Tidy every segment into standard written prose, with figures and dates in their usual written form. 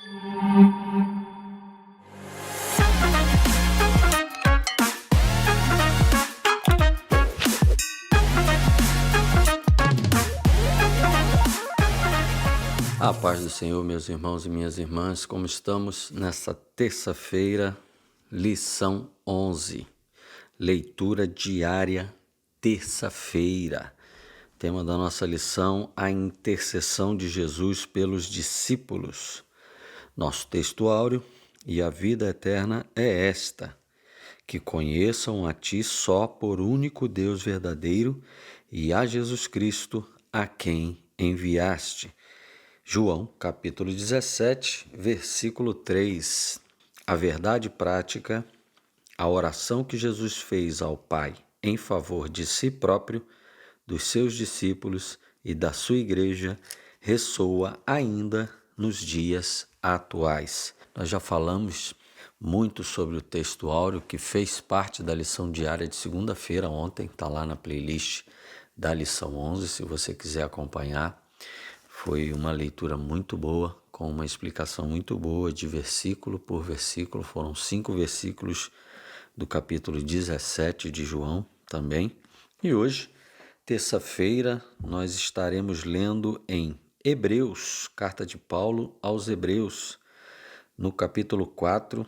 A paz do Senhor, meus irmãos e minhas irmãs, como estamos nessa terça-feira, lição 11, leitura diária, terça-feira. Tema da nossa lição, a intercessão de Jesus pelos discípulos. Nosso texto áureo, e a vida eterna é esta, que conheçam a Ti só por único Deus verdadeiro e a Jesus Cristo, a quem enviaste. João, capítulo 17, versículo 3. A verdade prática, a oração que Jesus fez ao Pai em favor de si próprio, dos seus discípulos e da sua igreja, ressoa ainda nos dias atuais. Nós já falamos muito sobre o texto áureo, que fez parte da lição diária de segunda-feira ontem, está lá na playlist da lição 11, se você quiser acompanhar. Foi uma leitura muito boa, com uma explicação muito boa de versículo por versículo. Foram 5 versículos do capítulo 17 de João também. E hoje, terça-feira, nós estaremos lendo em Hebreus, carta de Paulo aos Hebreus, no capítulo 4,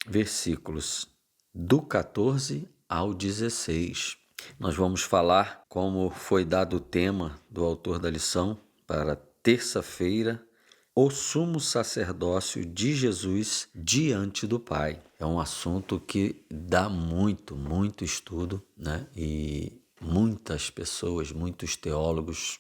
versículos do 14 ao 16. Nós vamos falar como foi dado o tema do autor da lição, para terça-feira, o sumo sacerdócio de Jesus diante do Pai. É um assunto que dá muito estudo, né? E muitas pessoas, muitos teólogos,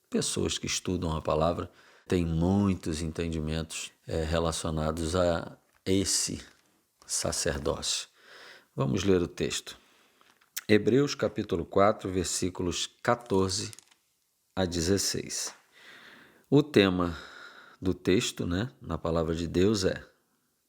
pessoas que estudam a palavra, têm muitos entendimentos relacionados a esse sacerdócio. Vamos ler o texto. Hebreus capítulo 4, versículos 14 a 16. O tema do texto, na palavra de Deus é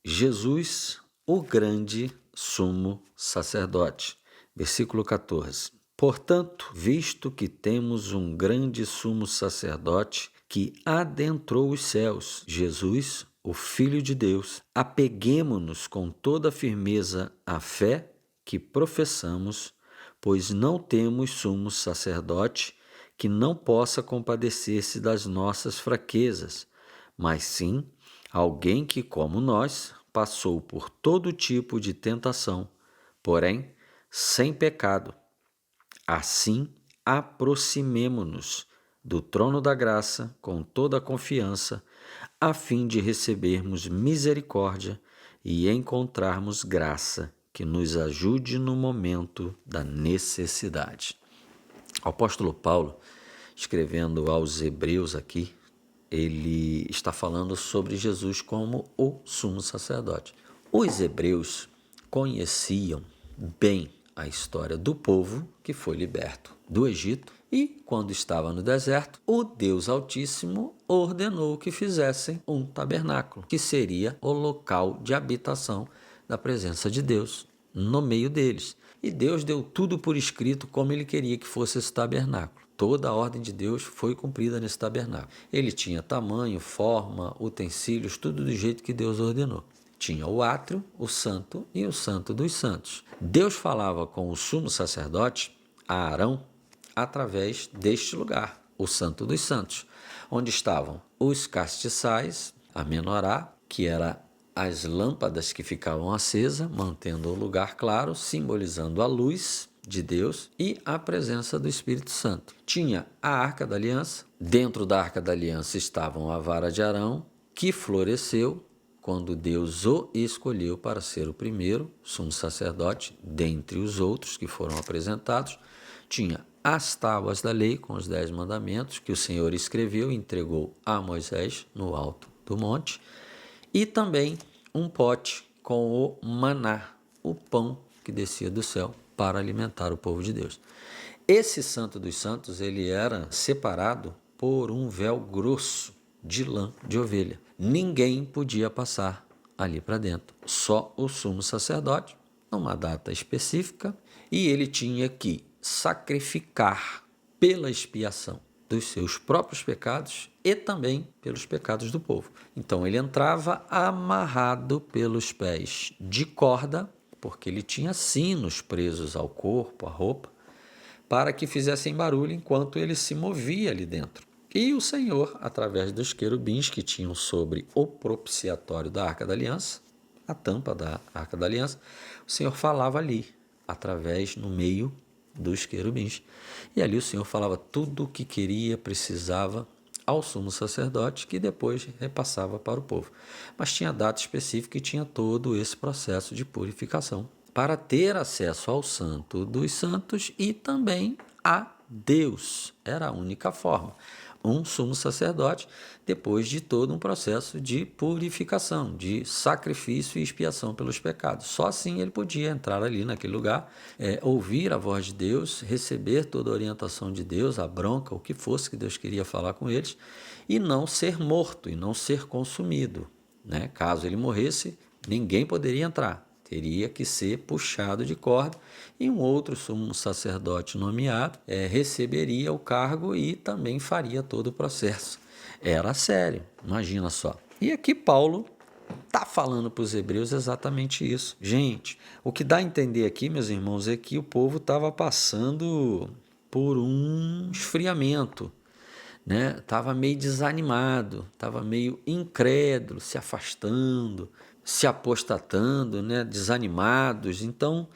Jesus, o grande sumo sacerdote. Versículo 14. Portanto, visto que temos um grande sumo sacerdote que adentrou os céus, Jesus, o Filho de Deus, apeguemo-nos com toda firmeza à fé que professamos, pois não temos sumo sacerdote que não possa compadecer-se das nossas fraquezas, mas sim alguém que, como nós, passou por todo tipo de tentação, porém sem pecado. Assim, aproximemo-nos do trono da graça com toda a confiança, a fim de recebermos misericórdia e encontrarmos graça que nos ajude no momento da necessidade. O apóstolo Paulo, escrevendo aos Hebreus aqui, ele está falando sobre Jesus como o sumo sacerdote. Os hebreus conheciam bem a história do povo que foi liberto do Egito e, quando estava no deserto, o Deus Altíssimo ordenou que fizessem um tabernáculo, que seria o local de habitação da presença de Deus no meio deles. E Deus deu tudo por escrito como ele queria que fosse esse tabernáculo. Toda a ordem de Deus foi cumprida nesse tabernáculo. Ele tinha tamanho, forma, utensílios, tudo do jeito que Deus ordenou. Tinha o átrio, o santo e o santo dos santos. Deus falava com o sumo sacerdote, Arão, através deste lugar, o santo dos santos, onde estavam os castiçais, a menorá, que era as lâmpadas que ficavam acesas, mantendo o lugar claro, simbolizando a luz de Deus e a presença do Espírito Santo. Tinha a Arca da Aliança. Dentro da Arca da Aliança estavam a vara de Arão, que floresceu quando Deus o escolheu para ser o primeiro sumo sacerdote, dentre os outros que foram apresentados. Tinha as tábuas da lei com os 10 mandamentos, que o Senhor escreveu e entregou a Moisés no alto do monte. E também um pote com o maná, o pão que descia do céu para alimentar o povo de Deus. Esse Santo dos Santos, ele era separado por um véu grosso de lã de ovelha. Ninguém podia passar ali para dentro, só o sumo sacerdote, numa data específica, e ele tinha que sacrificar pela expiação dos seus próprios pecados e também pelos pecados do povo. Então ele entrava amarrado pelos pés de corda, porque ele tinha sinos presos ao corpo, à roupa, para que fizessem barulho enquanto ele se movia ali dentro. E o Senhor, através dos querubins que tinham sobre o propiciatório da Arca da Aliança, a tampa da Arca da Aliança, o Senhor falava ali, através, no meio dos querubins. E ali o Senhor falava tudo o que queria, precisava ao sumo sacerdote, que depois repassava para o povo. Mas tinha data específica e tinha todo esse processo de purificação para ter acesso ao Santo dos Santos e também a Deus. Era a única forma. Um sumo sacerdote, depois de todo um processo de purificação, de sacrifício e expiação pelos pecados. Só assim ele podia entrar ali naquele lugar, ouvir a voz de Deus, receber toda a orientação de Deus, a bronca, o que fosse que Deus queria falar com eles, e não ser morto, e não ser consumido, né? Caso ele morresse, ninguém poderia entrar. Teria que ser puxado de corda e um outro sumo sacerdote nomeado receberia o cargo e também faria todo o processo. Era sério, imagina só. E aqui Paulo está falando para os hebreus exatamente isso. Gente, o que dá a entender aqui, meus irmãos, é que o povo estava passando por um esfriamento, né? Estava meio desanimado, estava meio incrédulo, se afastando, se apostatando, né? Desanimados. Então,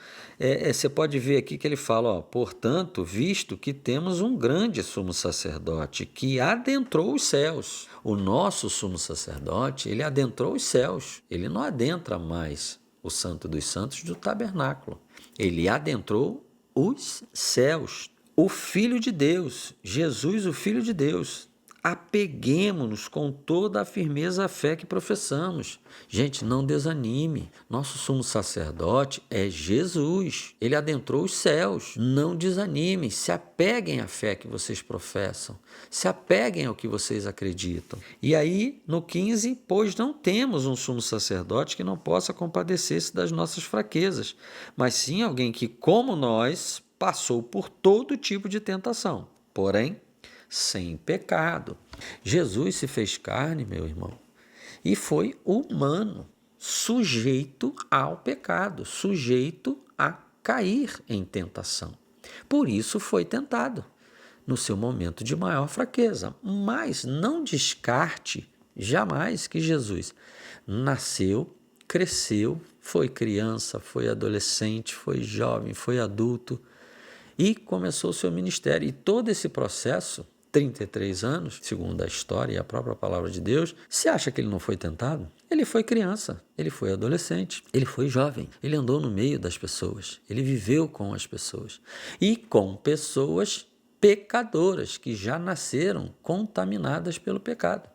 você pode ver aqui que ele fala, ó, portanto, visto que temos um grande sumo sacerdote que adentrou os céus. O nosso sumo sacerdote, ele adentrou os céus. Ele não adentra mais o Santo dos Santos do tabernáculo. Ele adentrou os céus. O Filho de Deus, Jesus, o Filho de Deus. Apeguemo-nos com toda a firmeza à fé que professamos. Gente, não desanime. Nosso sumo sacerdote é Jesus. Ele adentrou os céus. Não desanimem. Se apeguem à fé que vocês professam. Se apeguem ao que vocês acreditam. E aí, no 15, pois não temos um sumo sacerdote que não possa compadecer-se das nossas fraquezas, mas sim alguém que, como nós, passou por todo tipo de tentação. Porém, sem pecado. Jesus se fez carne, meu irmão, e foi humano, sujeito ao pecado, sujeito a cair em tentação. Por isso foi tentado, no seu momento de maior fraqueza. Mas não descarte jamais que Jesus nasceu, cresceu, foi criança, foi adolescente, foi jovem, foi adulto e começou o seu ministério. E todo esse processo, 33 anos, segundo a história e a própria palavra de Deus, você acha que ele não foi tentado? Ele foi criança, ele foi adolescente, ele foi jovem, ele andou no meio das pessoas, ele viveu com as pessoas e com pessoas pecadoras que já nasceram contaminadas pelo pecado,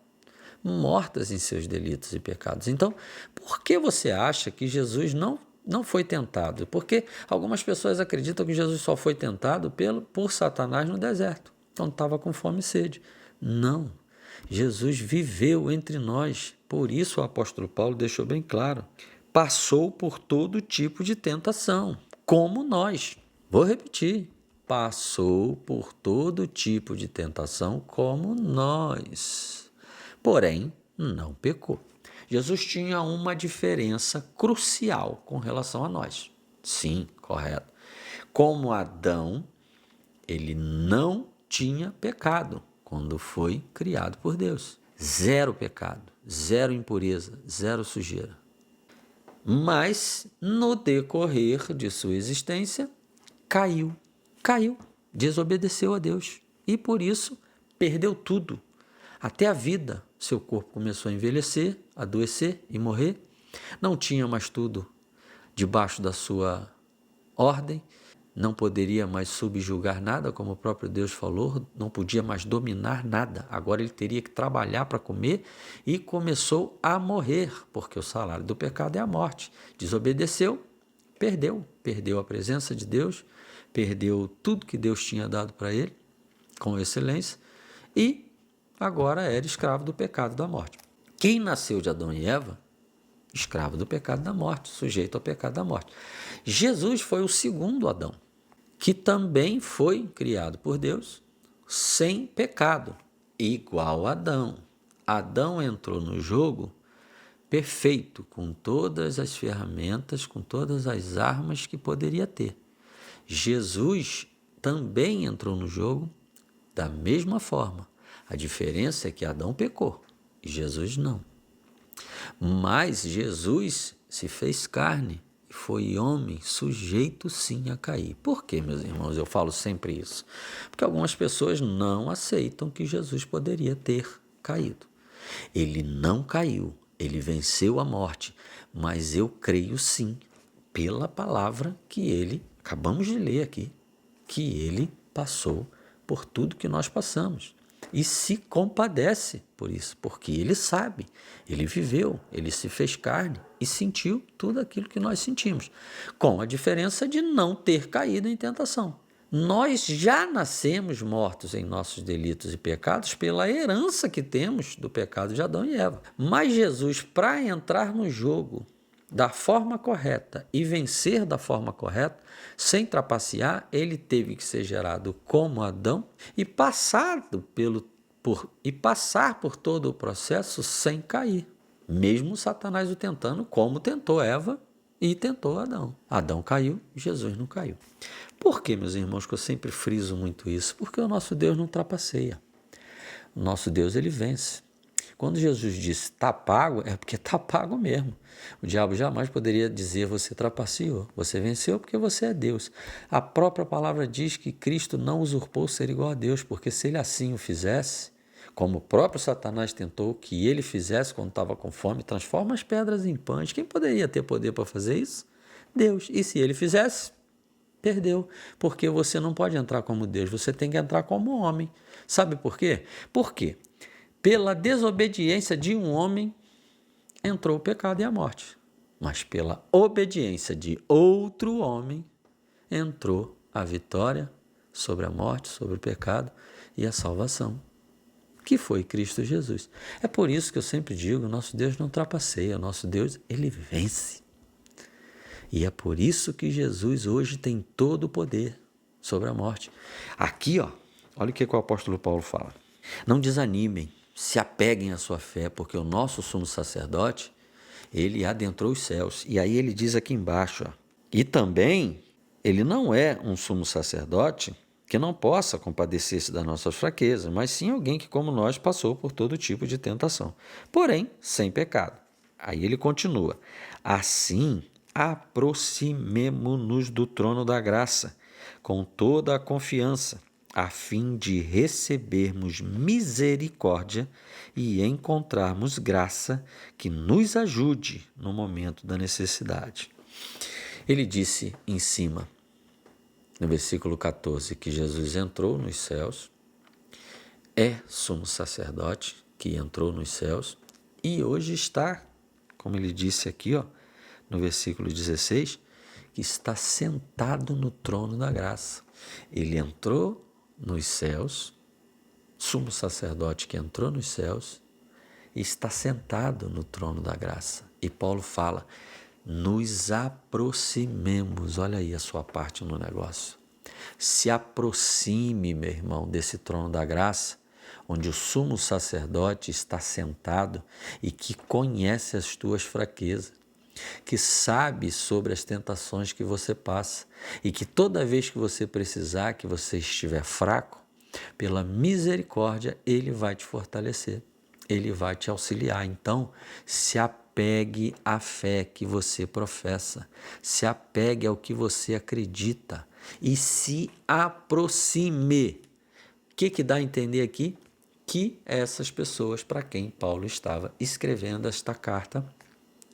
mortas em seus delitos e pecados. Então, por que você acha que Jesus não foi tentado? Porque algumas pessoas acreditam que Jesus só foi tentado por Satanás no deserto, quando estava com fome e sede. Não, Jesus viveu entre nós. Por isso o apóstolo Paulo deixou bem claro, passou por todo tipo de tentação, como nós. Vou repetir, passou por todo tipo de tentação como nós, porém não pecou. Jesus tinha uma diferença crucial com relação a nós. Sim, correto. Como Adão, ele não tinha pecado quando foi criado por Deus. Zero pecado, zero impureza, zero sujeira. Mas, no decorrer de sua existência, caiu, desobedeceu a Deus e, por isso, perdeu tudo. Até a vida, seu corpo começou a envelhecer, adoecer e morrer. Não tinha mais tudo debaixo da sua ordem, não poderia mais subjugar nada, como o próprio Deus falou, não podia mais dominar nada. Agora ele teria que trabalhar para comer e começou a morrer, porque o salário do pecado é a morte. Desobedeceu, perdeu a presença de Deus, perdeu tudo que Deus tinha dado para ele, com excelência, e agora era escravo do pecado da morte. Quem nasceu de Adão e Eva, escravo do pecado da morte, sujeito ao pecado da morte. Jesus foi o segundo Adão, que também foi criado por Deus sem pecado igual a Adão. Adão entrou no jogo perfeito, com todas as ferramentas, com todas as armas que poderia ter. Jesus também entrou no jogo da mesma forma. A diferença é que Adão pecou e Jesus não. Mas Jesus se fez carne e foi homem, sujeito sim a cair. Por quê, meus irmãos? Eu falo sempre isso. Porque algumas pessoas não aceitam que Jesus poderia ter caído. Ele não caiu, ele venceu a morte, mas eu creio sim, pela palavra que ele, acabamos de ler aqui, que ele passou por tudo que nós passamos. E se compadece por isso, porque ele sabe, ele viveu, ele se fez carne e sentiu tudo aquilo que nós sentimos, com a diferença de não ter caído em tentação. Nós já nascemos mortos em nossos delitos e pecados pela herança que temos do pecado de Adão e Eva. Mas Jesus, para entrar no jogo da forma correta e vencer da forma correta, sem trapacear, ele teve que ser gerado como Adão e passar por todo o processo sem cair. Mesmo Satanás o tentando, como tentou Eva e tentou Adão. Adão caiu, Jesus não caiu. Por que, meus irmãos, que eu sempre friso muito isso? Porque o nosso Deus não trapaceia. O nosso Deus, ele vence. Quando Jesus disse está pago, é porque está pago mesmo. O diabo jamais poderia dizer você trapaceou. Você venceu porque você é Deus. A própria palavra diz que Cristo não usurpou ser igual a Deus, porque se ele assim o fizesse, como o próprio Satanás tentou que ele fizesse quando estava com fome, transforma as pedras em pães. Quem poderia ter poder para fazer isso? Deus. E se ele fizesse? Perdeu, porque você não pode entrar como Deus, você tem que entrar como homem. Sabe por quê? Porque pela desobediência de um homem entrou o pecado e a morte, mas pela obediência de outro homem entrou a vitória sobre a morte, sobre o pecado e a salvação, que foi Cristo Jesus. É por isso que eu sempre digo, nosso Deus não trapaceia, nosso Deus, ele vence. E é por isso que Jesus hoje tem todo o poder sobre a morte. Aqui, olha o que o apóstolo Paulo fala. Não desanimem, se apeguem à sua fé, porque o nosso sumo sacerdote, ele adentrou os céus. E aí ele diz aqui embaixo, e também ele não é um sumo sacerdote que não possa compadecer-se das nossas fraquezas, mas sim alguém que, como nós, passou por todo tipo de tentação, porém sem pecado. Aí ele continua, assim aproximemo-nos do trono da graça, com toda a confiança, a fim de recebermos misericórdia e encontrarmos graça que nos ajude no momento da necessidade. Ele disse em cima, no versículo 14, que Jesus entrou nos céus, é sumo sacerdote que entrou nos céus e hoje está, como ele disse aqui, no versículo 16, que está sentado no trono da graça. Ele entrou nos céus, sumo sacerdote que entrou nos céus, e está sentado no trono da graça. E Paulo fala, nos aproximemos, olha aí a sua parte no negócio. Se aproxime, meu irmão, desse trono da graça, onde o sumo sacerdote está sentado e que conhece as tuas fraquezas, que sabe sobre as tentações que você passa e que toda vez que você precisar, que você estiver fraco, pela misericórdia, ele vai te fortalecer, ele vai te auxiliar. Então, se apegue à fé que você professa, se apegue ao que você acredita e se aproxime. O que dá a entender aqui? Que essas pessoas para quem Paulo estava escrevendo esta carta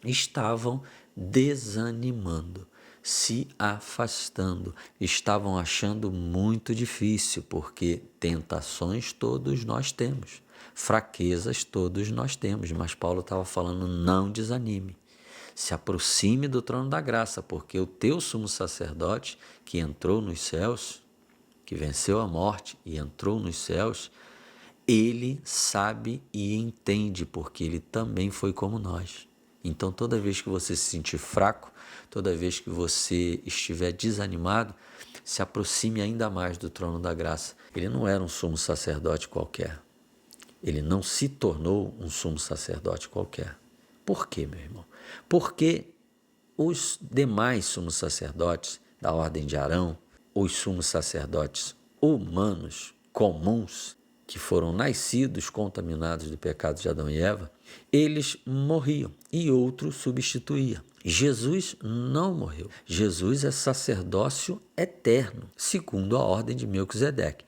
estavam desanimando, se afastando, estavam achando muito difícil, porque tentações todos nós temos, fraquezas todos nós temos, mas Paulo estava falando, não desanime, se aproxime do trono da graça, porque o teu sumo sacerdote que entrou nos céus, que venceu a morte e entrou nos céus, ele sabe e entende, porque ele também foi como nós. Então, toda vez que você se sentir fraco, toda vez que você estiver desanimado, se aproxime ainda mais do trono da graça. Ele não era um sumo sacerdote qualquer. Ele não se tornou um sumo sacerdote qualquer. Por quê, meu irmão? Porque os demais sumos sacerdotes da ordem de Arão, os sumos sacerdotes humanos, comuns, que foram nascidos contaminados do pecado de Adão e Eva, eles morriam e outro substituía. Jesus não morreu. Jesus é sacerdócio eterno, segundo a ordem de Melquisedeque.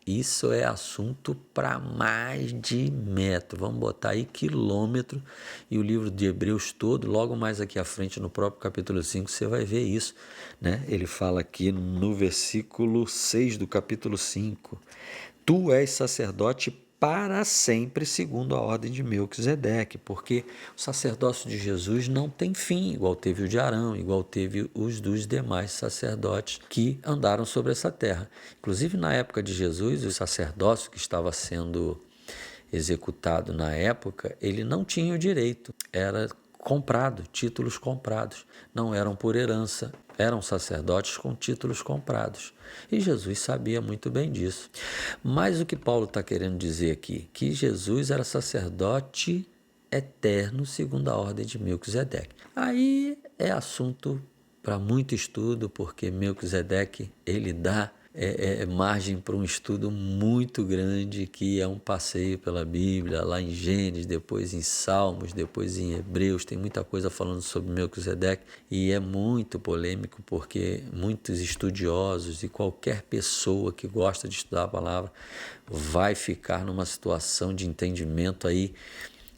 Isso é assunto para mais de metro, vamos botar aí quilômetro, e o livro de Hebreus todo, logo mais aqui à frente no próprio capítulo 5, você vai ver isso, né? Ele fala aqui no versículo 6 do capítulo 5, tu és sacerdote para sempre, segundo a ordem de Melquisedeque, porque o sacerdócio de Jesus não tem fim, igual teve o de Arão, igual teve os dos demais sacerdotes que andaram sobre essa terra. Inclusive, na época de Jesus, o sacerdócio que estava sendo executado na época, ele não tinha o direito, era comprado, títulos comprados, não eram por herança, eram sacerdotes com títulos comprados. E Jesus sabia muito bem disso. Mas o que Paulo está querendo dizer aqui? Que Jesus era sacerdote eterno segundo a ordem de Melquisedeque. Aí é assunto para muito estudo, porque Melquisedeque, ele dá margem para um estudo muito grande, que é um passeio pela Bíblia, lá em Gênesis, depois em Salmos, depois em Hebreus, tem muita coisa falando sobre Melquisedeque, e é muito polêmico, porque muitos estudiosos e qualquer pessoa que gosta de estudar a palavra vai ficar numa situação de entendimento aí,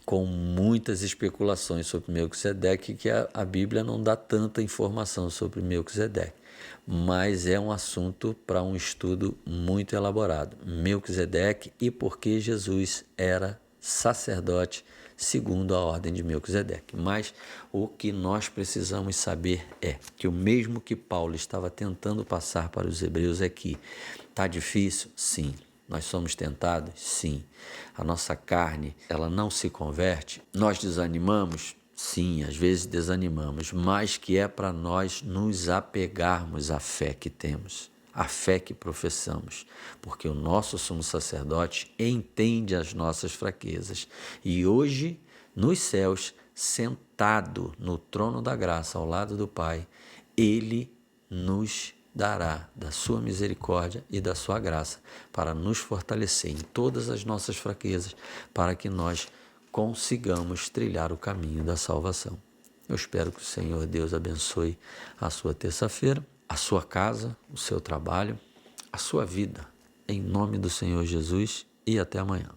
com muitas especulações sobre Melquisedeque, que a Bíblia não dá tanta informação sobre Melquisedeque. Mas é um assunto para um estudo muito elaborado. Melquisedeque e por que Jesus era sacerdote segundo a ordem de Melquisedeque. Mas o que nós precisamos saber é que o mesmo que Paulo estava tentando passar para os hebreus é que está difícil? Sim. Nós somos tentados? Sim. A nossa carne, ela não se converte? Nós desanimamos? Sim, às vezes desanimamos, mas que é para nós nos apegarmos à fé que temos, à fé que professamos, porque o nosso sumo sacerdote entende as nossas fraquezas. E hoje, nos céus, sentado no trono da graça ao lado do Pai, Ele nos dará da sua misericórdia e da sua graça para nos fortalecer em todas as nossas fraquezas, para que nós consigamos trilhar o caminho da salvação. Eu espero que o Senhor Deus abençoe a sua terça-feira, a sua casa, o seu trabalho, a sua vida. Em nome do Senhor Jesus, e até amanhã.